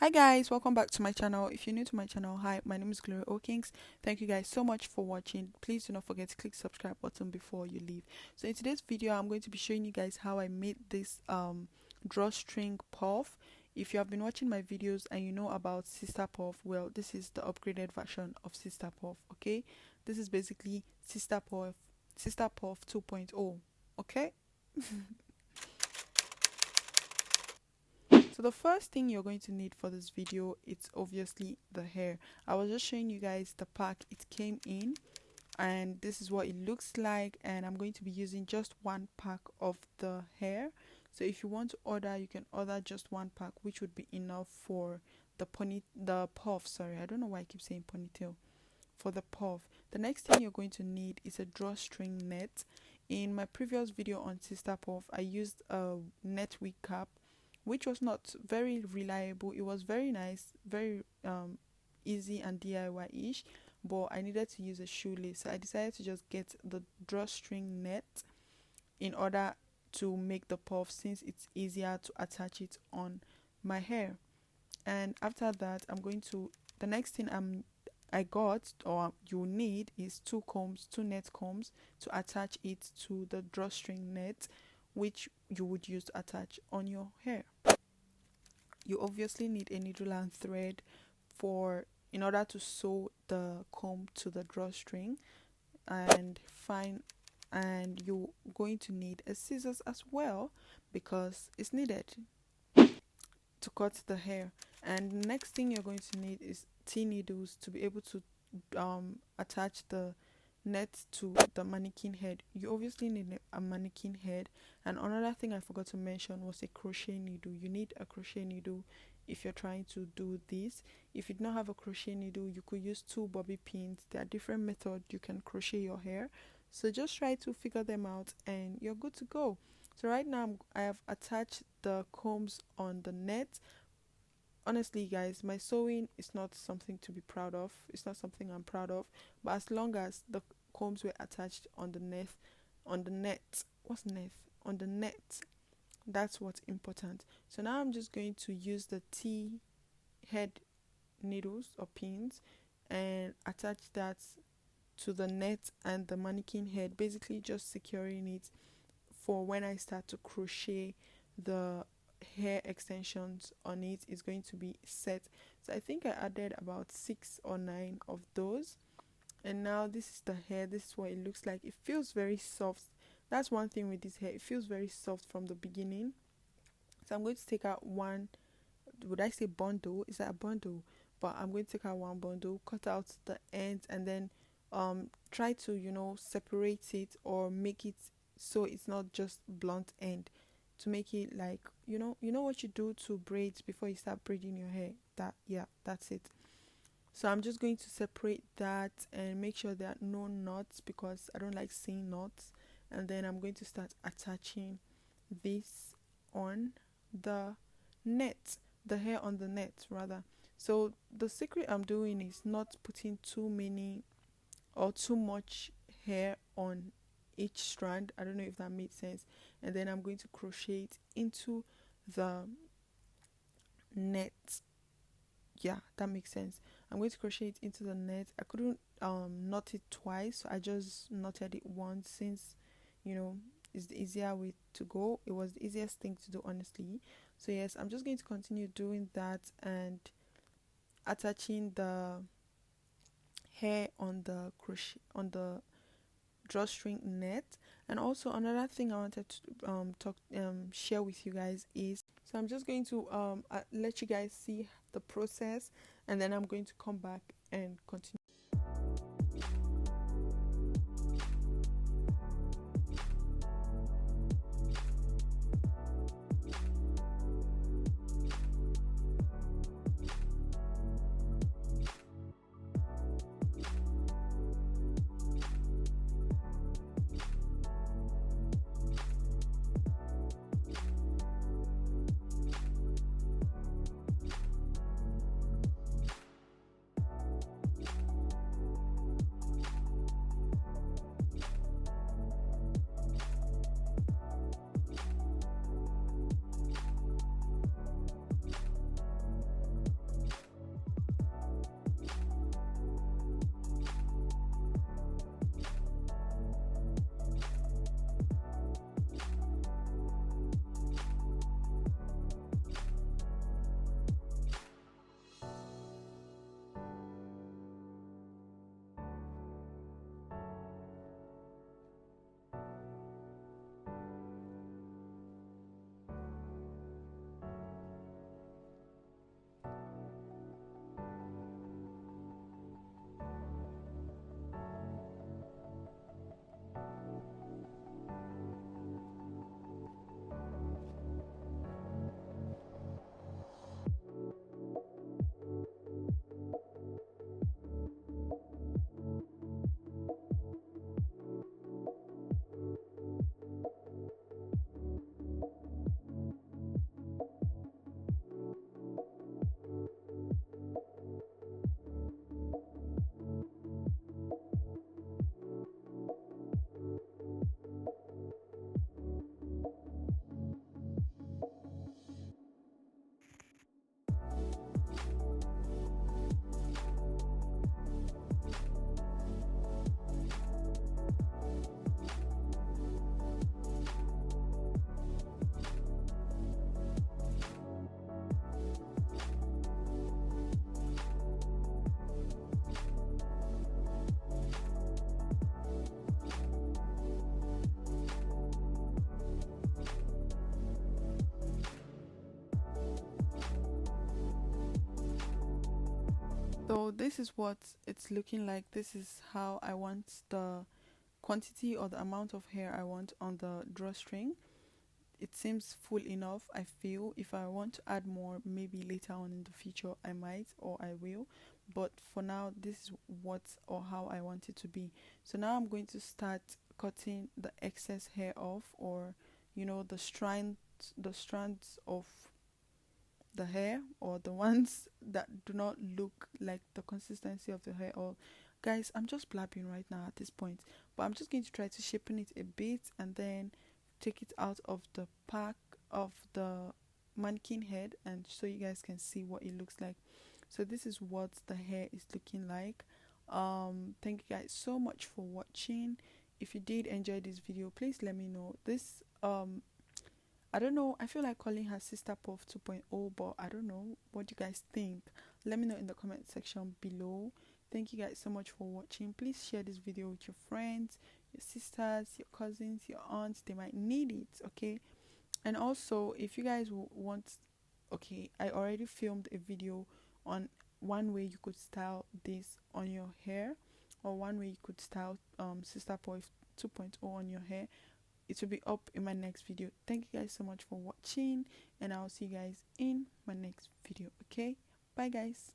Hi guys, welcome back to my channel. If you're new to my channel, hi, my name is Gloria Okings. Thank you guys so much for watching. Please do not forget to click subscribe button before you leave. So in today's video, I'm going to be showing you guys how I made this drawstring puff. If you have been watching my videos and you know about Sister Puff, well, this is the upgraded version of Sister Puff. Okay, this is basically Sister Puff 2.0. Okay. So the first thing you're going to need for this video, it's obviously the hair. I was just showing you guys the pack it came in, and this is what it looks like, and I'm going to be using just one pack of the hair. So if you want to order, you can order just one pack, which would be enough for the puff. Sorry, I don't know why I keep saying ponytail. For the puff, the next thing you're going to need is a drawstring net. In my previous video on Sister Puff, I used a net wig cap, which was not very reliable. It was very nice, very easy and DIY-ish, but I needed to use a shoelace, so I decided to just get the drawstring net in order to make the puff, since it's easier to attach it on my hair. And after that, the next thing I got, or you need, is two net combs to attach it to the drawstring net, which you would use to attach on your hair. You obviously need a needle and thread in order to sew the comb to the drawstring, and you're going to need a scissors as well, because it's needed to cut the hair. And the next thing you're going to need is T needles to be able to attach the net to the mannequin head. You obviously need a mannequin head. And another thing I forgot to mention was a crochet needle. You need a crochet needle if you're trying to do this. If you don't have a crochet needle, you could use two bobby pins. There are different methods you can crochet your hair, so just try to figure them out and you're good to go. So right now I have attached the combs on the net. Honestly guys, my sewing is not something to be proud of. It's not something I'm proud of, but as long as the combs were attached on the net, that's what's important. So now I'm just going to use the T head needles or pins and attach that to the net and the mannequin head, basically just securing it for when I start to crochet the hair extensions on it. Is going to be set. So I think I added about 6 or 9 of those, and now this is the hair. This is what it looks like. It feels very soft. That's one thing with this hair, it feels very soft from the beginning. So I'm going to take out one, would I say bundle? Is that a bundle? But I'm going to take out one bundle, cut out the ends, and then try to separate it or make it so it's not just blunt end, to make it like you know what you do to braids before you start braiding your hair. That's it. So I'm just going to separate that and make sure there are no knots, because I don't like seeing knots. And then I'm going to start attaching this on the net, the hair on the net rather. So the secret I'm doing is not putting too many or too much hair on each strand. I don't know if that made sense. And then I'm going to crochet it into the net. Yeah, that makes sense. I'm going to crochet it into the net. I couldn't knot it twice, so I just knotted it once, since it's the easier way to go. It was the easiest thing to do, honestly. So yes, I'm just going to continue doing that and attaching the hair on the drawstring net. And also another thing I wanted to share with you guys is, so I'm just going to let you guys see the process, and then I'm going to come back and continue. So this is what it's looking like. This is how I want the quantity or the amount of hair I want on the drawstring. It seems full enough. I feel if I want to add more, maybe later on in the future I might, or I will, but for now this is what or how I want it to be. So now I'm going to start cutting the excess hair off, or the strands of the hair, or the ones that do not look like the consistency of the hair. Or guys, I'm just blabbing right now at this point, but I'm just going to try to shapen it a bit and then take it out of the pack of the mannequin head, and so you guys can see what it looks like. So this is what the hair is looking like. Thank you guys so much for watching. If you did enjoy this video, please let me know. This I don't know, I feel like calling her Sister Puff 2.0, but I don't know what you guys think. Let me know in the comment section below. Thank you guys so much for watching. Please share this video with your friends, your sisters, your cousins, your aunts. They might need it, okay? And also, if you guys want, okay, I already filmed a video on one way you could style this on your hair, or one way you could style Sister Puff 2.0 on your hair. It will be up in my next video. Thank you guys so much for watching, and I'll see you guys in my next video. Okay, bye guys.